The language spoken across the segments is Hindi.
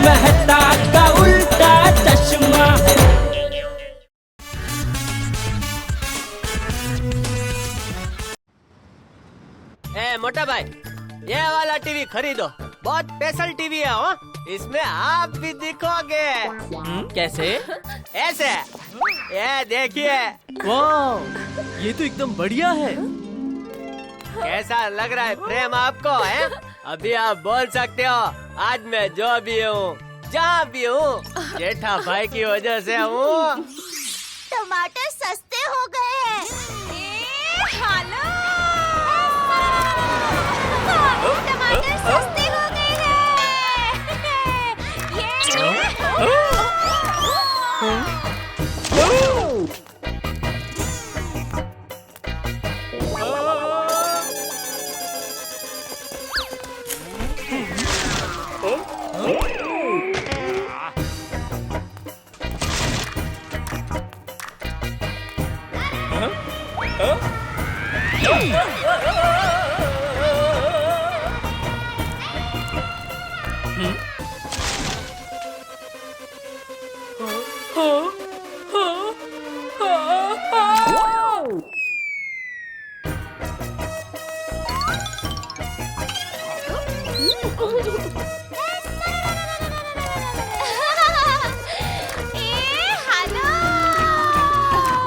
मेहता का उल्टा चश्मा। मोटा भाई, ये वाला टीवी खरीदो, बहुत स्पेशल टीवी है हो। इसमें आप भी दिखोगे। कैसे? ऐसे, ये देखिए। वाह, ये तो एकदम बढ़िया है। कैसा लग रहा है प्रेम आपको है? अभी आप बोल सकते हो आज मैं जो भी हूँ, जहाँ भी हूँ, जेठा भाई की वजह से हूँ। टमाटर सस्ते हो गए हैं। टमाटर सस्ते हो गए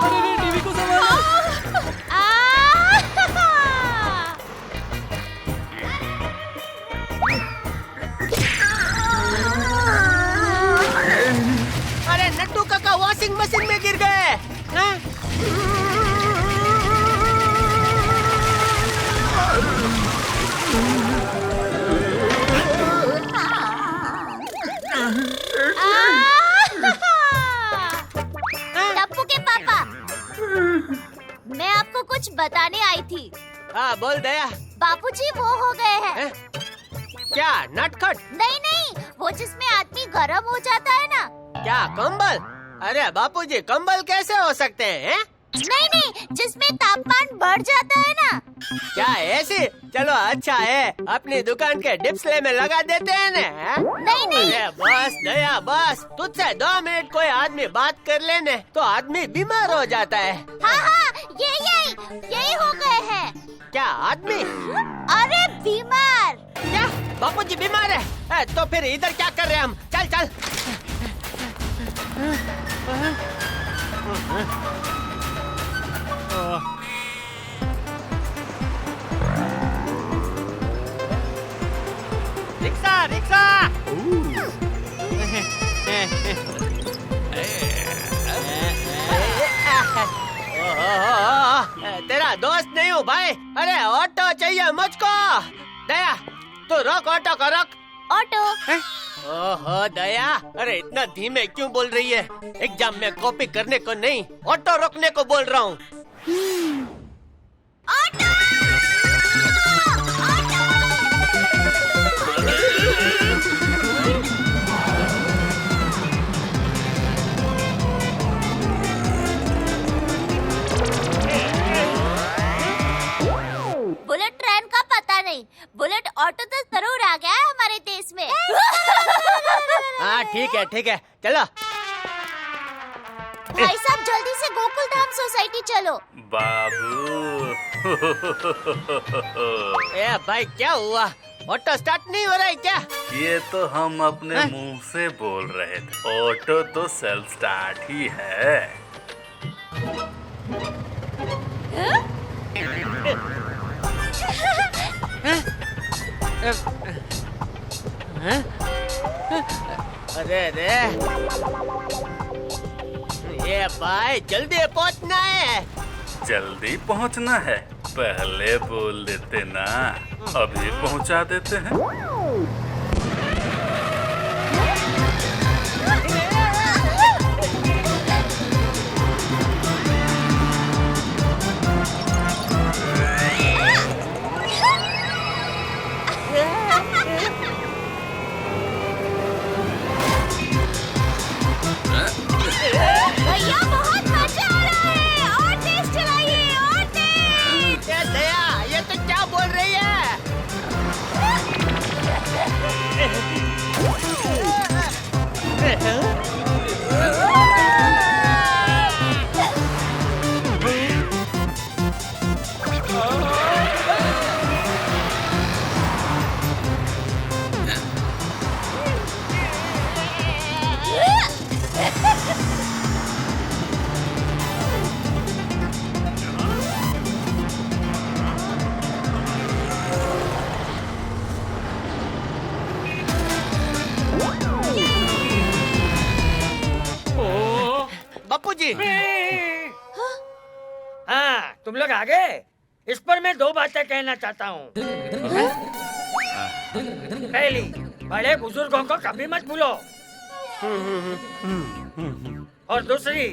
अरे टीवी को संभालो। अरे नट्टू काका वॉशिंग मशीन में गिर गए। हाँ? टप्पू के पापा, मैं आपको कुछ बताने आई थी। हाँ बोल दया। बापूजी वो हो गए हैं। हैं? क्या नटखट? नहीं, वो जिसमें आदमी गरम हो जाता है ना। क्या कंबल? अरे बापूजी कंबल कैसे हो सकते हैं? नहीं, जिसमें तापमान बढ़ जाता है ना। क्या ऐसी? चलो अच्छा है, अपनी दुकान के डिस्प्ले में लगा देते हैं ना। नहीं। अरे बस दया बस, तुझसे 2 मिनट कोई आदमी बात कर लेने तो आदमी बीमार हो जाता है। हाँ, यही हो गए हैं। क्या आदमी? अरे बीमार। क्या बापूजी बीमार है? तो फिर इधर क्या कर रहे हैं हम? चल। रिक्शा। तेरा दोस्त नहीं हूँ भाई। अरे ऑटो चाहिए मुझको। दया तू रोक ऑटो को रोक। ऑटो। ओहो दया, अरे इतना धीमे क्यों बोल रही है? एग्जाम में कॉपी करने को नहीं, ऑटो रोकने को बोल रहा हूँ। ऑटो। बुलेट ट्रेन का पता नहीं, बुलेट ऑटो तो जरूर आ गया है हमारे देश में। हाँ ठीक है चलो। भाई साहब जल्दी से गोकुल धाम सोसाइटी चलो। बाबू। ए भाई क्या हुआ? ऑटो स्टार्ट नहीं हो रहा है क्या? ये तो हम अपने मुंह से बोल रहे थे, ऑटो तो सेल्फ स्टार्ट ही है। अरे ये भाई जल्दी पहुंचना है। जल्दी पहुंचना है, पहले बोल देते ना, अभी पहुंचा देते हैं। भैया बहुत मजा आ रहा है, और तेज चलाइए, और तेज। ये दया, ये तो क्या बोल रही है? बापूजी। हाँ, तुम लोग आ गए। इस पर मैं 2 बातें कहना चाहता हूँ। पहली, बड़े बुजुर्गों को कभी मत भूलो। और दूसरी,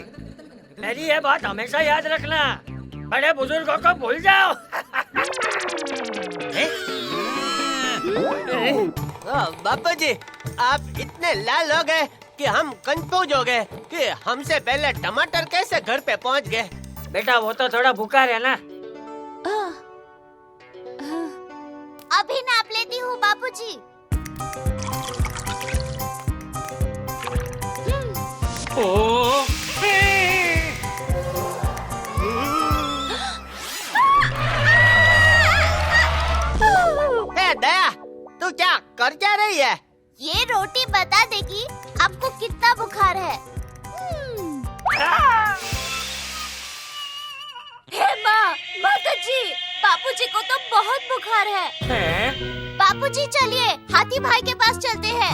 मेरी ये बात हमेशा याद रखना, बड़े बुजुर्गों को भूल जाओ। बापूजी, आप इतने लाल हो गए कि हम कंफ्यूज हो गए कि हमसे पहले टमाटर कैसे घर पे पहुंच गए। बेटा वो तो थोड़ा भूखा है ना। अभी नाप लेती हूँ बापूजी। हे दया, तू क्या कर क्या रही है? ये रोटी बता देगी आपको कितना बुखार है। हे माँ, माताजी, बापूजी को तो बहुत बुखार है। बापूजी चलिए हाथी भाई के पास चलते हैं।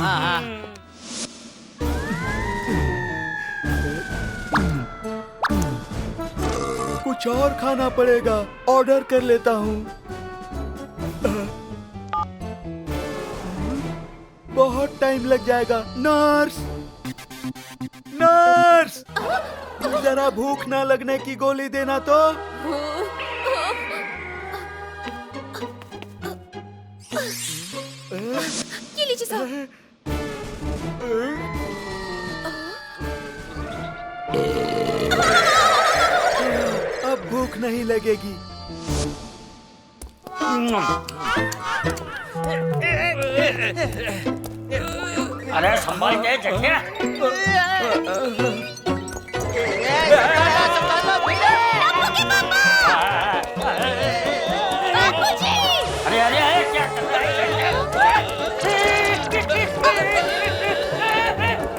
कुछ और खाना पड़ेगा, ऑर्डर कर लेता हूँ। बहुत टाइम लग जाएगा। नर्स, नर्स, जरा भूख ना लगने की गोली देना तो। ये लीजिए साहब। अब भूख नहीं लगेगी। अरे संभाल के जटिया। बापूजी! अरे अरे अरे क्या कर रहा है?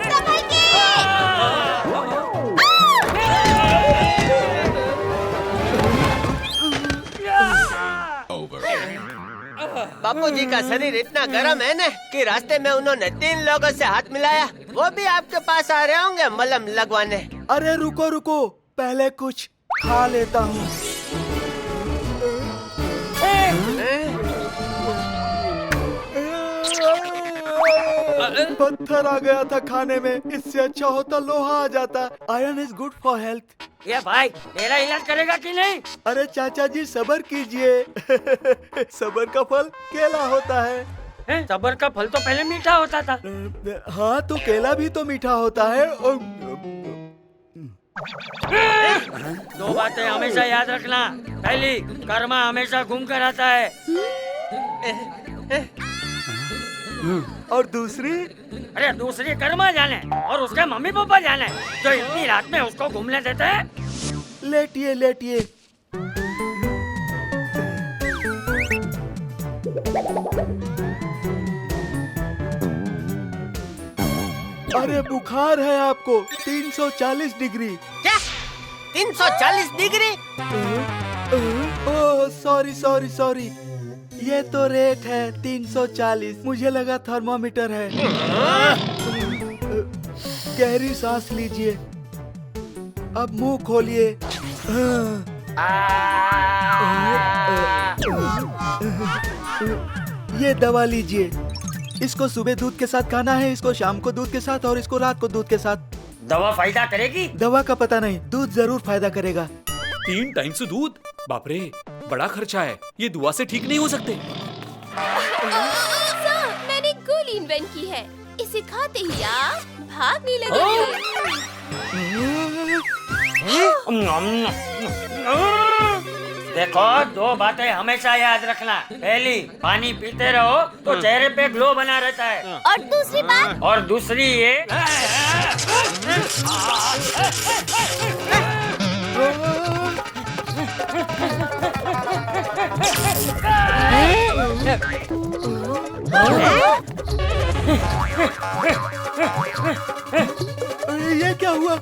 संभल के! बापूजी का शरीर इतना गर्म है ना कि रास्ते में उन्होंने 3 लोगों से हाथ मिलाया। वो भी आपके पास आ रहे होंगे मलहम लगवाने। अरे रुको रुको, पहले कुछ खा लेता हूँ। पत्थर आ गया था खाने में, इससे अच्छा होता लोहा आ जाता। Iron is good for health. ये भाई मेरा इलाज करेगा कि नहीं? अरे चाचा जी सब्र कीजिए। सब्र का फल केला होता है। सब्र का फल तो पहले मीठा होता था। हाँ तो केला भी तो मीठा होता है। और 2 बातें हमेशा याद रखना। पहली, कर्मा हमेशा घूम कर आता है। और दूसरी, अरे दूसरी कर्मा जाने और उसके मम्मी पापा जाने जो इतनी रात में उसको घूमने देते हैं। लेटिए लेटिए। अरे बुखार है आपको 340 डिग्री। क्या 340 degree? Oh sorry sorry sorry, ये तो रेट है 340। मुझे लगा थर्मामीटर है। गहरी सांस लीजिए, अब मुंह खोलिए। ये दवा लीजिए, इसको सुबह दूध के साथ खाना है, इसको शाम को दूध के साथ और इसको रात को दूध के साथ। दवा फायदा करेगी? दवा का पता नहीं, दूध जरूर फायदा करेगा। 3 टाइम से दूध? बाप रे, बड़ा खर्चा है। ये दुआ से ठीक नहीं हो सकते। मैंने गोली इन्वेंट की है, इसे खाते ही आप भागने लगेंगे। देखो 2 बातें हमेशा याद रखना। पहली, पानी पीते रहो तो चेहरे पे ग्लो बना रहता है। और दूसरी बात, और दूसरी ये, ये क्या हुआ?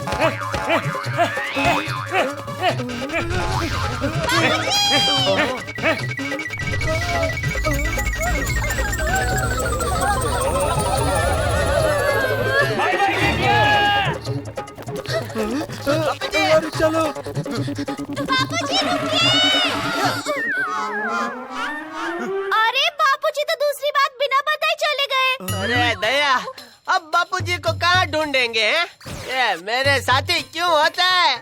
अरे चलो। बापूजी अरे बापूजी तो दूसरी बात बिना बताए चले गए। अरे दया, अब बापूजी को कहाँ ढूंढेंगे हैं? ये मेरे साथी क्यों होता है?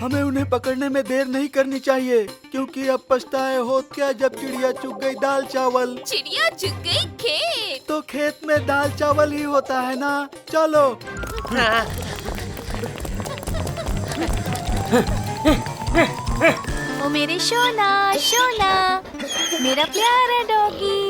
हमें उन्हें पकड़ने में देर नहीं करनी चाहिए, क्योंकि अब पछताए होत क्या जब चिड़िया चुग गई दाल चावल। चिड़िया चुग गई खेत। तो खेत में दाल चावल ही होता है ना। चलो। ओ मेरे शोना शोना, मेरा प्यारा डॉगी।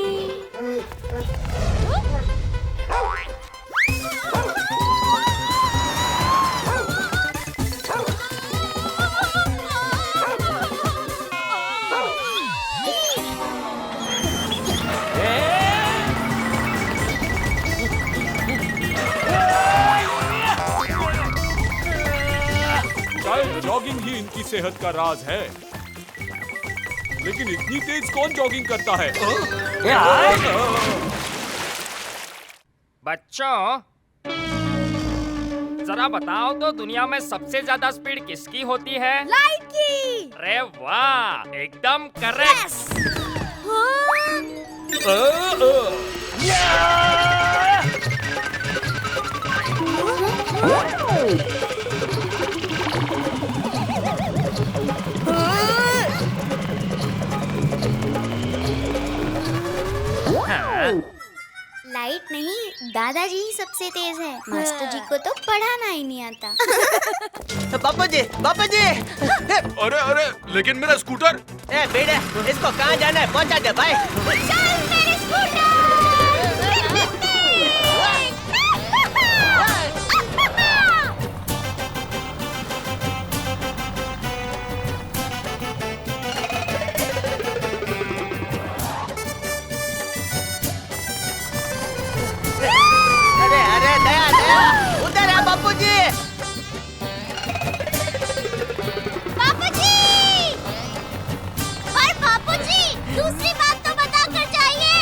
शायद जॉगिंग ही इनकी सेहत का राज है, लेकिन इतनी तेज कौन जॉगिंग करता है? बच्चों, जरा बताओ तो दुनिया में सबसे ज्यादा स्पीड किसकी होती है? लाइट की। अरे वाह, एकदम करेक्ट। लाइट नहीं, दादाजी ही सबसे तेज है। मास्टर जी को तो पढ़ाना ही नहीं आता। बापूजी, बापूजी! अरे अरे, लेकिन मेरा स्कूटर। ए बेटे, इसको कहाँ जाना है? पहुँचा दे भाई। चल मेरे स्कूटर। अरे अरे दया दया, उधर है बापूजी। बापूजी! पर बापूजी, दूसरी बात तो बता कर जाइए।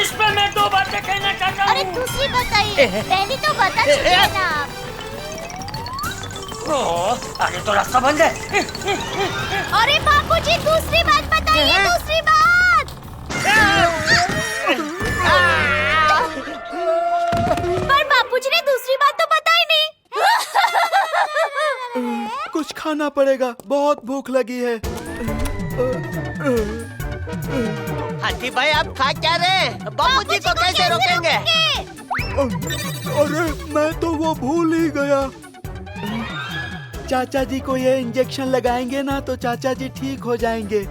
इस पे मैं दो बातें कहना चाहता हूँ। अरे दूसरी बताइए, पहली तो बता चुके हैं ना आप। आगे तो रास्ता बंद है। अरे बापूजी, दूसरी बात बताइए, दूसरी बात। पर बापूजी ने दूसरी बात तो बताई नहीं। कुछ खाना पड़ेगा, बहुत भूख लगी है। हाथी भाई, आप खा क्या रहे हैं? बापूजी को कैसे रोकेंगे? अरे मैं तो वो भूल ही गया। चाचा जी को ये इंजेक्शन लगाएंगे ना तो चाचा जी ठीक हो जाएंगे।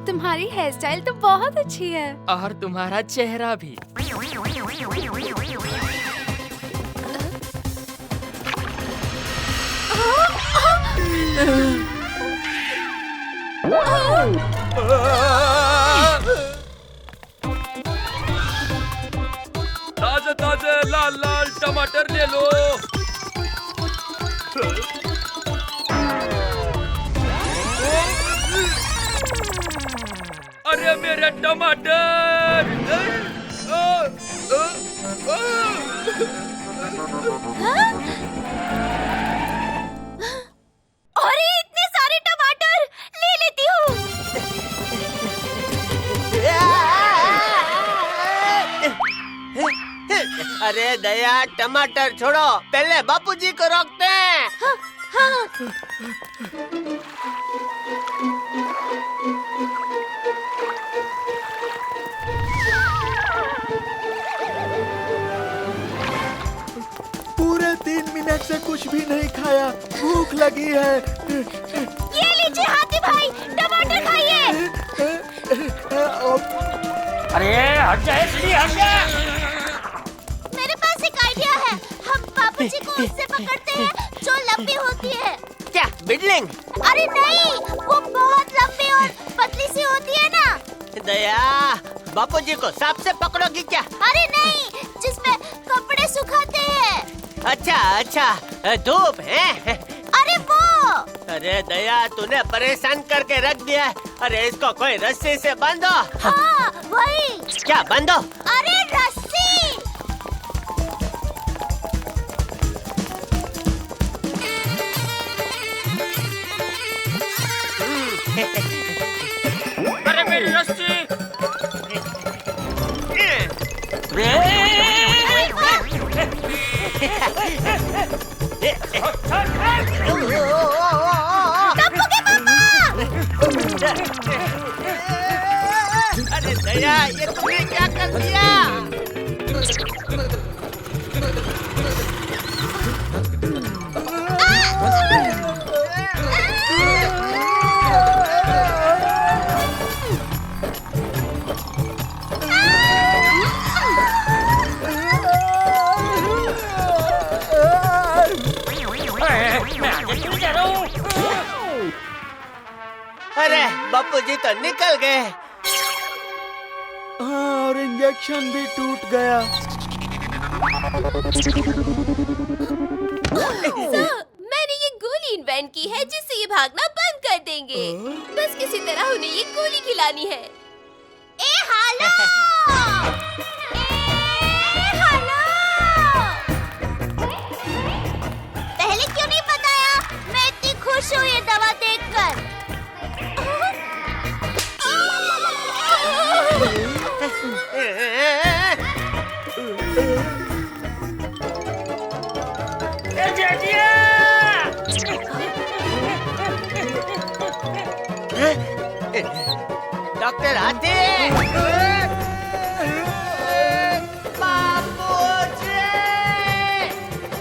तुम्हारी हेयर स्टाइल तो बहुत अच्छी है। और तुम्हारा चेहरा भी। ताजे ताजे लाल लाल टमाटर ले लो। अरे मेरे टमाटर! अरे इतने सारे टमाटर, ले लेती हूँ। अरे दया, टमाटर छोड़ो, पहले बापूजी को रोकते हैं। पूरे 3 मिनट से कुछ भी नहीं खाया, भूख लगी है। ये लीजिए हाथी भाई, टमाटर खाइए। अरे हट जा, हट जा। मेरे पास एक आइडिया है। हम बापूजी को उससे पकड़ते हैं जो लंबी होती है। क्या बिडलिंग? अरे नहीं, वो बहुत लंबी और पतली सी होती है ना। दया, बापूजी को सांप से पकड़ोगी क्या? अरे नहीं, जिसमें कपड़े सुखाते हैं। अच्छा अच्छा, धूप है। अरे वो। अरे दया, तूने परेशान करके रख दिया है। अरे इसको कोई रस्सी से बांधो। हाँ वही। क्या बांधो? अरे रस्सी। अरे मेरी रस्सी। अरे दया, ये तुमने क्या कर दिया? मैं आगे क्यों जा रहा हूँ? अरे बापूजी तो निकल गए। हाँ, और इंजेक्शन भी टूट गया। मैंने ये गोली इन्वेंट की है जिससे ये भागना बंद कर देंगे। बस किसी तरह उन्हें ये गोली खिलानी है। ए हालो! ए हालो! पहले क्यों नहीं बताया? मैं इतनी खुश हूँ ये दवा देखकर। डॉक्टर हाथी! बापूजी!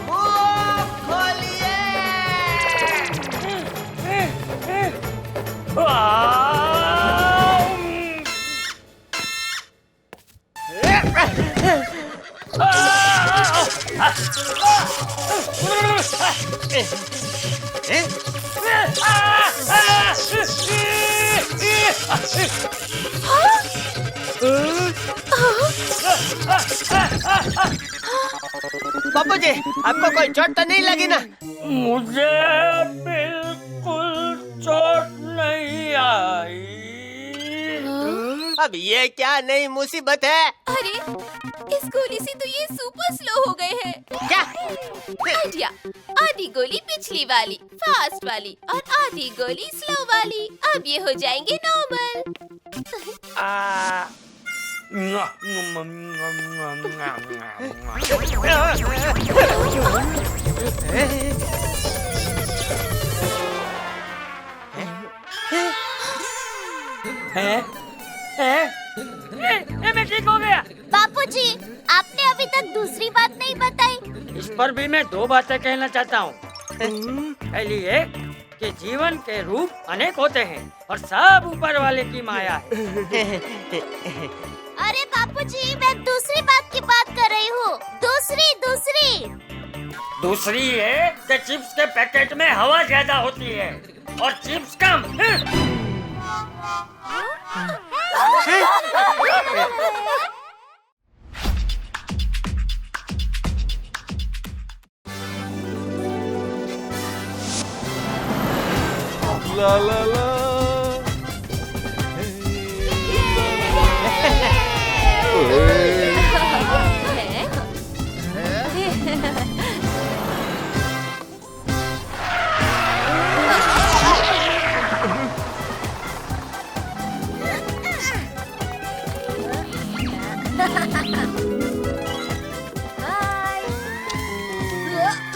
मुंह खोलिए! बापूजी, आपको कोई चोट तो नहीं लगी ना? मुझे बिल्कुल चोट नहीं आई। अब ये क्या नई मुसीबत है? अरे, इस गोली से तो ये सुपर स्लो हो गए हैं। क्या? आइडिया, आधी गोली पिछली वाली, फास्ट वाली, और आधी गोली स्लो वाली। अब ये हो जाएंगे नॉर्मल। मैं ठीक हो गया। बापूजी, आपने अभी तक दूसरी बात नहीं बताई। इस पर भी मैं दो बातें कहना चाहता हूँ। पहली ये कि जीवन के रूप अनेक होते हैं और सब ऊपर वाले की माया है। अरे बापूजी, मैं दूसरी बात की बात कर रही हूँ। दूसरी ये कि चिप्स के पैकेट में हवा ज्यादा होती है और चिप्स कम। ला ला ला।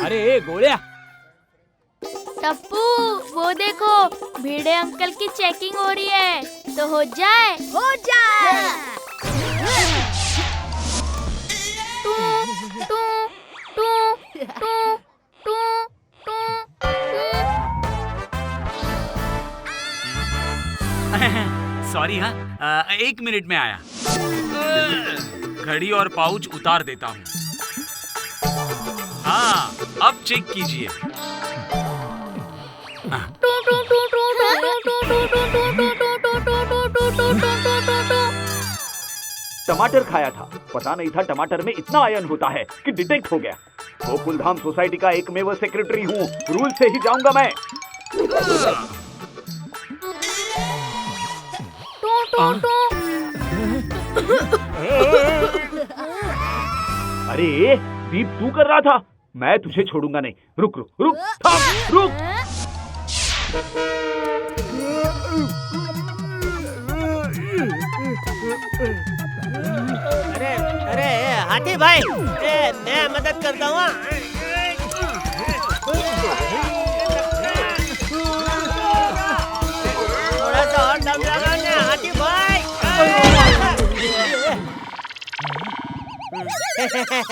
अरे गोलिया, टप्पू, वो देखो, भिड़े अंकल की चेकिंग हो रही है, तो हो जाए। टू टू टू टू टू टू। सॉरी, हाँ, 1 मिनट में आया। घड़ी और पाउच उतार देता हूँ। हाँ, अब चेक कीजिए। टमाटर खाया था, पता नहीं था टमाटर में इतना आयरन होता है कि डिटेक्ट हो गया। गोकुलधाम सोसाइटी का एकमेव सेक्रेटरी हूँ, रूल से ही जाऊंगा मैं। अरे बीप तू कर रहा था, मैं तुझे छोड़ूंगा नहीं। रुक रुक रुक, थाम, रुक। अरे अरे हाथी भाई, मैं मदद करता हूँ। थोड़ा सा और दम लगाना हाथी भाई।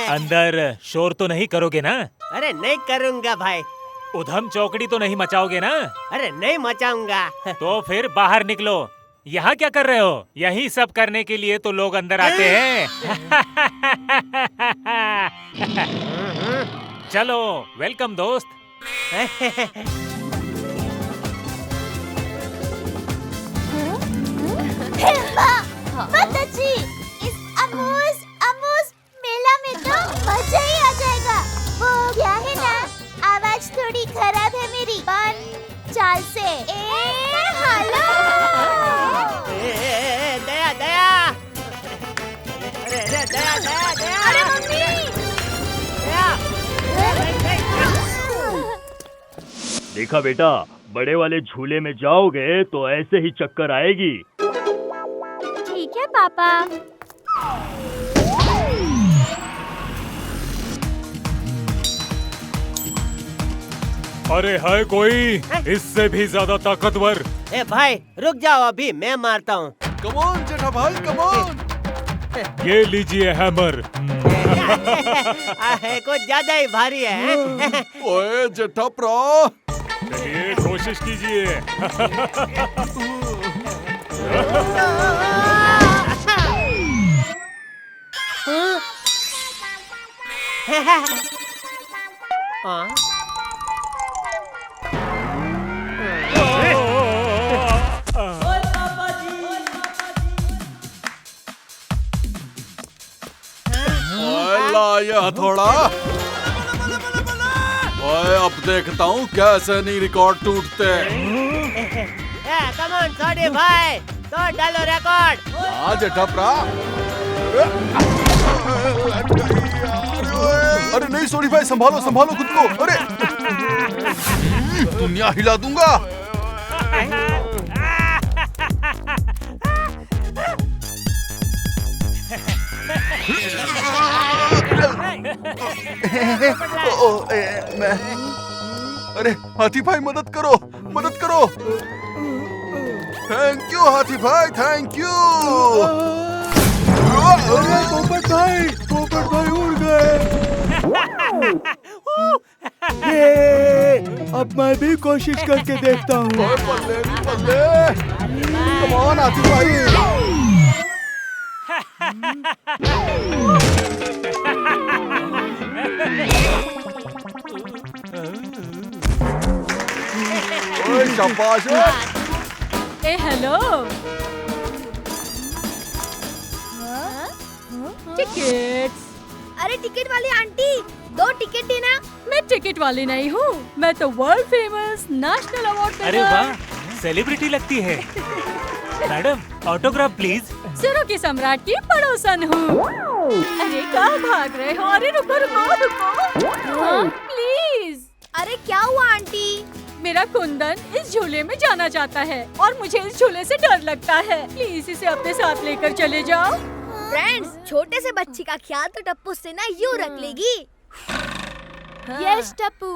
अंदर शोर तो नहीं करोगे ना? अरे नहीं करूँगा भाई। उधम चौकड़ी तो नहीं मचाओगे ना? अरे नहीं मचाऊंगा। तो फिर बाहर निकलो। यहाँ क्या कर रहे हो? यही सब करने के लिए तो लोग अंदर आते हैं। चलो, वेलकम दोस्त। माताजी, इस अमूस मेला में तो मजा ही आ जाएगा। वो क्या है ना, आवाज थोड़ी खराब है मेरी, पर चाल से। हेलो। दया दया। अरे दया दया दया। अरे मम्मी। देखा बेटा, बड़े वाले झूले में जाओगे तो ऐसे ही चक्कर आएगी। ठीक है पापा। अरे है कोई इससे भी ज्यादा ताकतवर? ए भाई रुक जाओ, अभी मैं मारता हूँ। कम ऑन जेठा भाई, कम ऑन। ये लीजिए हैमर। कुछ ज्यादा ही भारी है। ओए जेठा प्रो, चलिए कोशिश कीजिए। लाया हथौड़ा। ओए अब देखता हूँ कैसे नहीं रिकॉर्ड टूटते। कम ऑन सॉरी भाई, तो डालो रिकॉर्ड। हाँ जेठा प्रा। अरे नहीं सॉरी भाई, संभालो संभालो खुद को। अरे दुनिया हिला दूंगा। मैं अरे हाथी भाई मदद करो, मदद करो। थैंक यू हाथी भाई, थैंक यू। पोपट भाई उड़ गए। अब मैं भी कोशिश करके देखता हूँ। बल्ले भी बल्ले। कम ऑन हाथी भाई। ओए शाबाश। हेलो। टिकट्स। अरे टिकट वाली आंटी, 2 टिकट देना। मैं टिकट वाली नहीं हूँ, मैं तो वर्ल्ड फेमस नेशनल अवार्ड। अरे वाह, सेलिब्रिटी लगती है। Madam autograph please. सुरो की सम्राट की पड़ोसन हूँ। अरे कहाँ भाग रहे हो? अरे रुको रुको रुको प्लीज। अरे क्या हुआ आंटी? मेरा कुंदन इस झूले में जाना चाहता है और मुझे इस झूले से डर लगता है। प्लीज इसे अपने साथ लेकर चले जाओ। फ्रेंड्स, छोटे से बच्ची का ख्याल तो टप्पू से ना यूँ रख लेगी। यस टप्पू।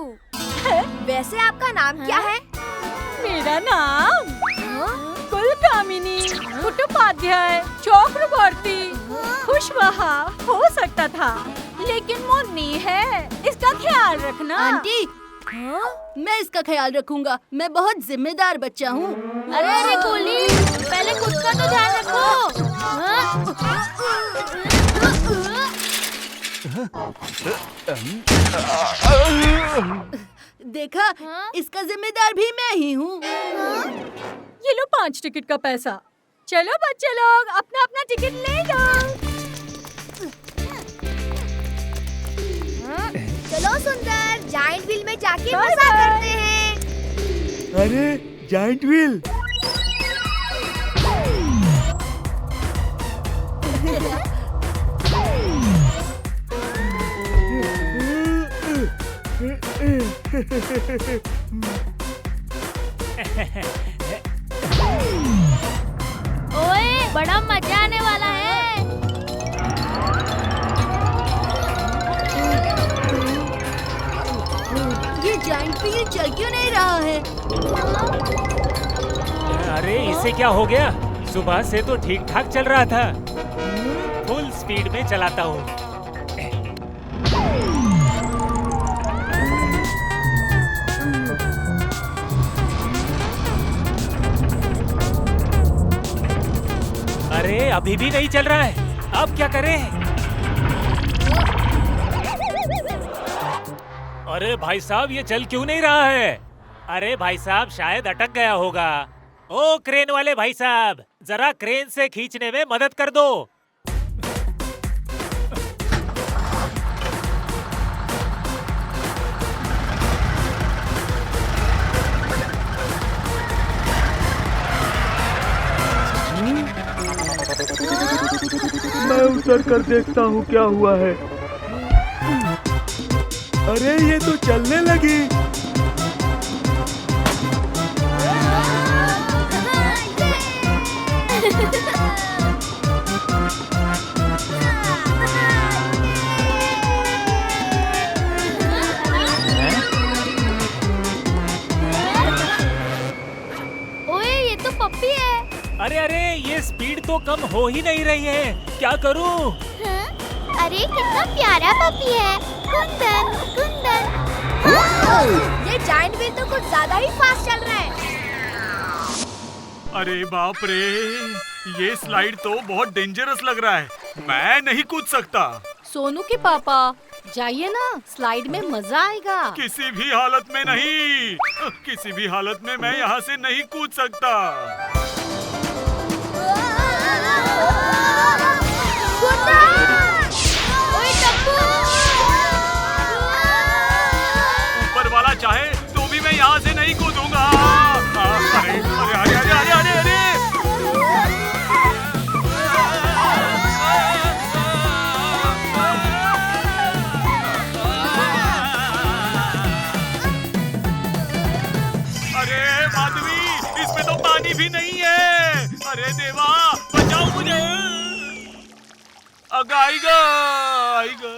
वैसे आपका नाम क्या है? मेरा नाम कुलकामिनी कुटुपाध्याय चक्रवर्ती कुशवाहा हो सकता था, लेकिन मुन्नी है, इसका ख्याल रखना। आंटी, मैं इसका ख्याल रखूंगा, मैं बहुत जिम्मेदार बच्चा हूँ। अरे कुली, पहले खुद का तो ध्यान रखो। देखा, इसका जिम्मेदार भी मैं ही हूँ। ये लो 5 टिकट का पैसा। चलो बच्चे लोग अपना अपना टिकट ले लो। चलो सुंदर, जायंट व्हील में जाके मजा करते हैं। अरे जायंट व्हील। ओए, बड़ा मजा आने वाला है। चल क्यों नहीं रहा है? अरे इसे क्या हो गया? सुबह से तो ठीक ठाक चल रहा था। फुल स्पीड में चलाता हूँ। अरे अभी भी नहीं चल रहा है। अब क्या करें? अरे भाई साहब ये चल क्यों नहीं रहा है? अरे भाई साहब शायद अटक गया होगा। ओ क्रेन वाले भाई साहब, जरा क्रेन से खींचने में मदद कर दो। मैं उतर कर देखता हूँ क्या हुआ है। अरे ये तो चलने लगी। ओए ये तो पप्पी है। अरे अरे ये स्पीड तो कम हो ही नहीं रही है। क्या करूं? अरे कितना प्यारा पपी है। कुंदन कुंदन। ये जायंट व्हील तो कुछ ज्यादा ही फास्ट चल रहा है। अरे बाप रे, ये स्लाइड तो बहुत डेंजरस लग रहा है। मैं नहीं कूद सकता। सोनू के पापा जाइए ना, स्लाइड में मजा आएगा। किसी भी हालत में नहीं, किसी भी हालत में मैं यहाँ से नहीं कूद सकता। ऊपर वाला चाहे तो भी मैं यहाँ से नहीं कूदूंगा। अरे अरे अरे अरे अरे अरे अरे माधवी, इसमें तो पानी भी नहीं है। अरे देवा बचाओ मुझे। अग आएगा आएगा।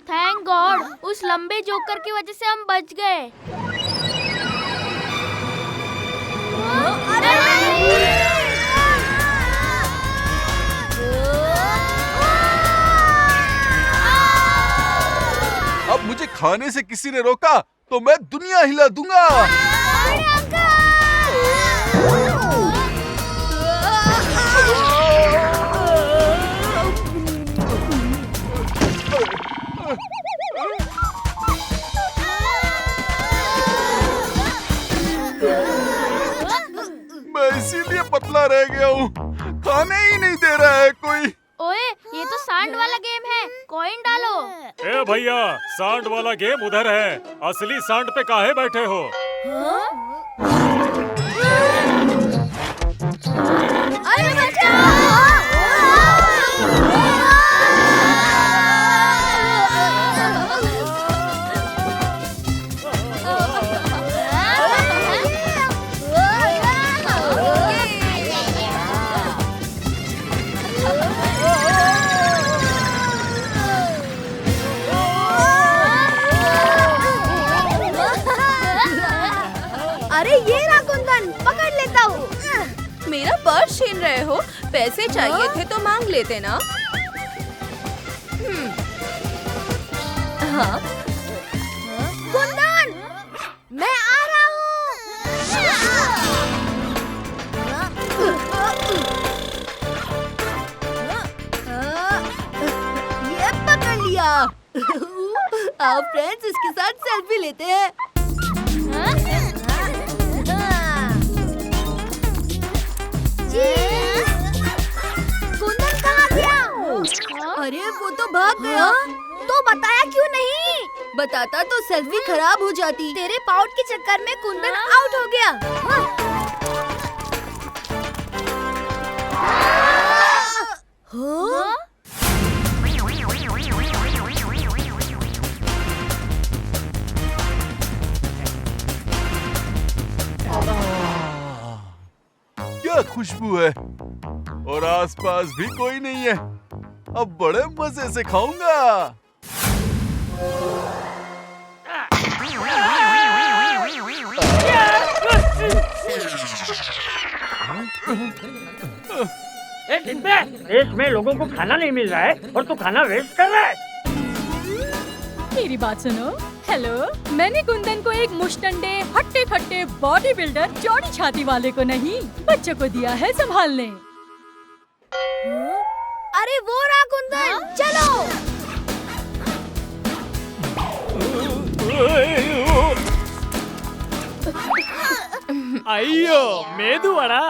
थैंक गॉड, उस लंबे जोकर की वजह से हम बच गए। अब मुझे खाने से किसी ने रोका तो मैं दुनिया हिला दूंगा। मैं इसीलिए पतला रह गया हूँ। खाने ही नहीं दे रहा है कोई। ओए ये तो सांड वाला गेम है, कॉइन डालो। ए भैया, सांड वाला गेम उधर है। असली सांड पे काहे बैठे हो? अरे बचाओ! अरे ये रहा कुंदन, पकड़ लेता हूँ। मेरा पर्स छीन रहे हो? पैसे चाहिए थे तो मांग लेते ना। हाँ? कुंदन, मैं आ रहा हूँ। ये पकड़ लिया। आओ फ्रेंड्स, इसके साथ सेल्फी लेते हैं। कुंदन कहाँ गया? अरे वो तो भाग गया। तो बताया क्यों नहीं? बताता तो सेल्फी खराब हो जाती। तेरे पाउट के चक्कर में कुंदन आउट हो गया। हाँ? क्या खुशबू है, और आसपास भी कोई नहीं है। अब बड़े मजे से खाऊंगा। ए डिब्बे, रेस में लोगों को खाना नहीं मिल रहा है और तू खाना वेस्ट कर रहा है। मेरी बात सुनो। हेलो, मैंने कुंदन को एक मुश्तंडे हट्टे खट्टे बॉडी बिल्डर चौड़ी छाती वाले को नहीं, बच्चों को दिया है संभालने। अरे वो रहा कुंदन, चलो। अय्यो मेदू वड़ा।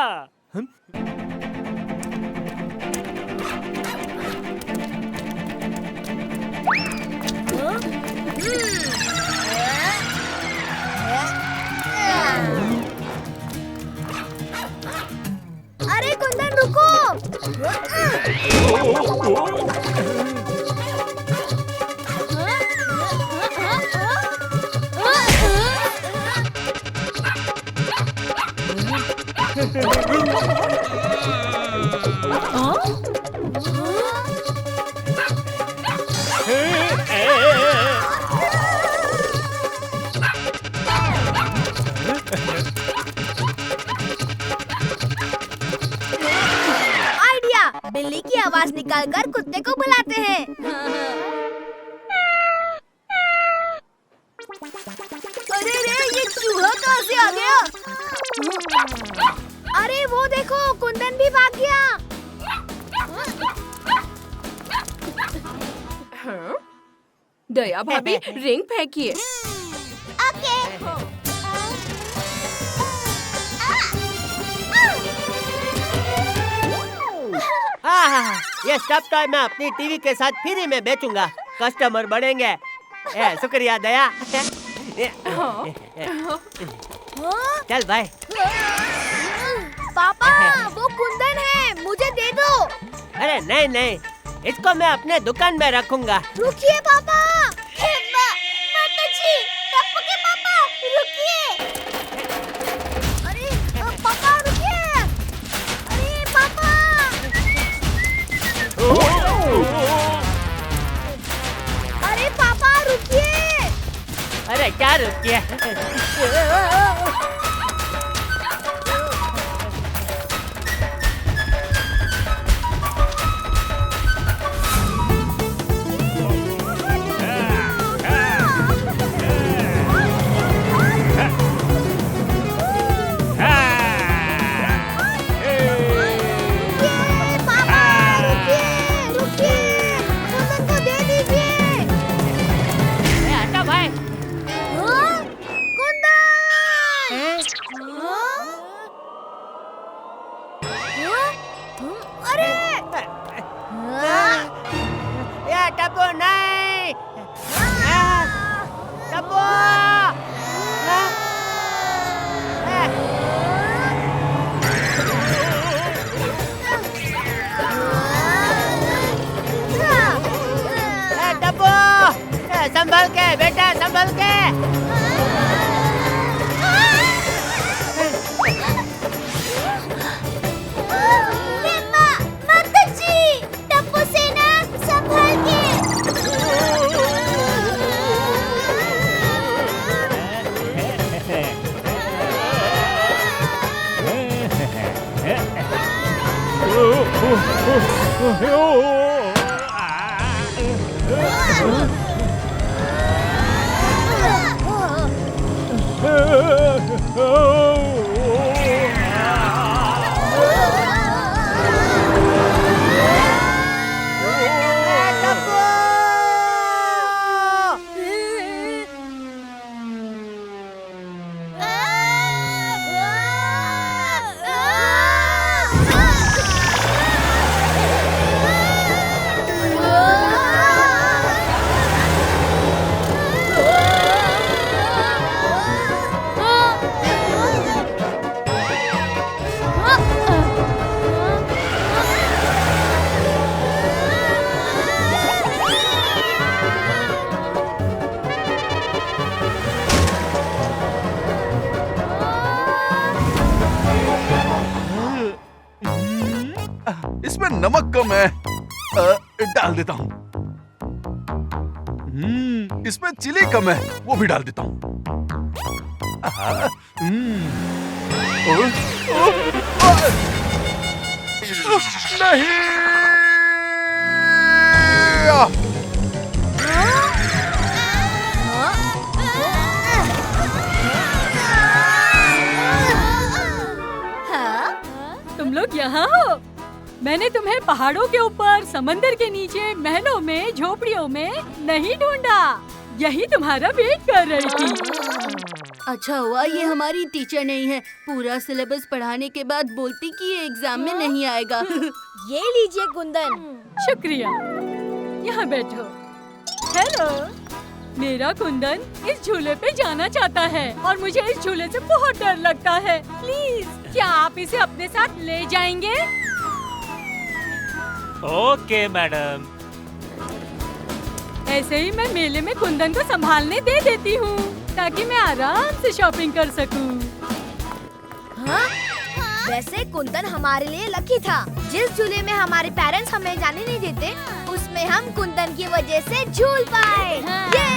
अरे कुंदन रुको। आइडिया, बिल्ली की आवाज निकालकर कुत्ते को बुलाते हैं। अरे रे, ये चूहा कहाँ से आ गया? अरे वो देखो, कुंदन भी भाग गया। दया भाभी, रिंग फेंकिए। ओके। ये स्टफ टॉय मैं अपनी टीवी के साथ फ्री में बेचूंगा, कस्टमर बढ़ेंगे। शुक्रिया दया। चल भाई। पापा, वो कुंदन है, मुझे दे दो। अरे नहीं नहीं, इसको मैं अपने दुकान में रखूंगा। रुकिए पापा। माताजी, टप्पू के पापा, रुकिए। अरे पापा रुकिए। अरे पापा। अरे पापा रुकिए। अरे क्या रुकिए? टप्पू नहीं, टप्पू। टप्पू, संभल के बेटा, संभल के। माताजी, टप्पू सेना, संभाल के। इसमें नमक कम है। डाल देता हूँ। इसमें चिली कम है, वो भी डाल देता हूँ। नहीं। तुम लोग यहाँ हो? मैंने तुम्हें पहाड़ों के ऊपर, समंदर के नीचे, महलों में, झोपड़ियों में नहीं ढूंढा। यही तुम्हारा वेट कर रही थी। अच्छा हुआ ये हमारी टीचर नहीं है। पूरा सिलेबस पढ़ाने के बाद बोलती कि ये एग्जाम में नहीं आएगा। ये लीजिए कुंदन। शुक्रिया। यहाँ बैठो। हेलो, मेरा कुंदन इस झूले पे जाना चाहता है और मुझे इस झूले से बहुत डर लगता है। प्लीज, क्या आप इसे अपने साथ ले जाएंगे? Okay madam. ऐसे ही मैं मेले में कुंदन को संभालने दे देती हूँ ताकि मैं आराम से शॉपिंग कर सकूँ। हाँ? वैसे कुंदन हमारे लिए लकी था। जिस झूले में हमारे पेरेंट्स हमें जाने नहीं देते, उसमें हम कुंदन की वजह से झूल पाए। ये!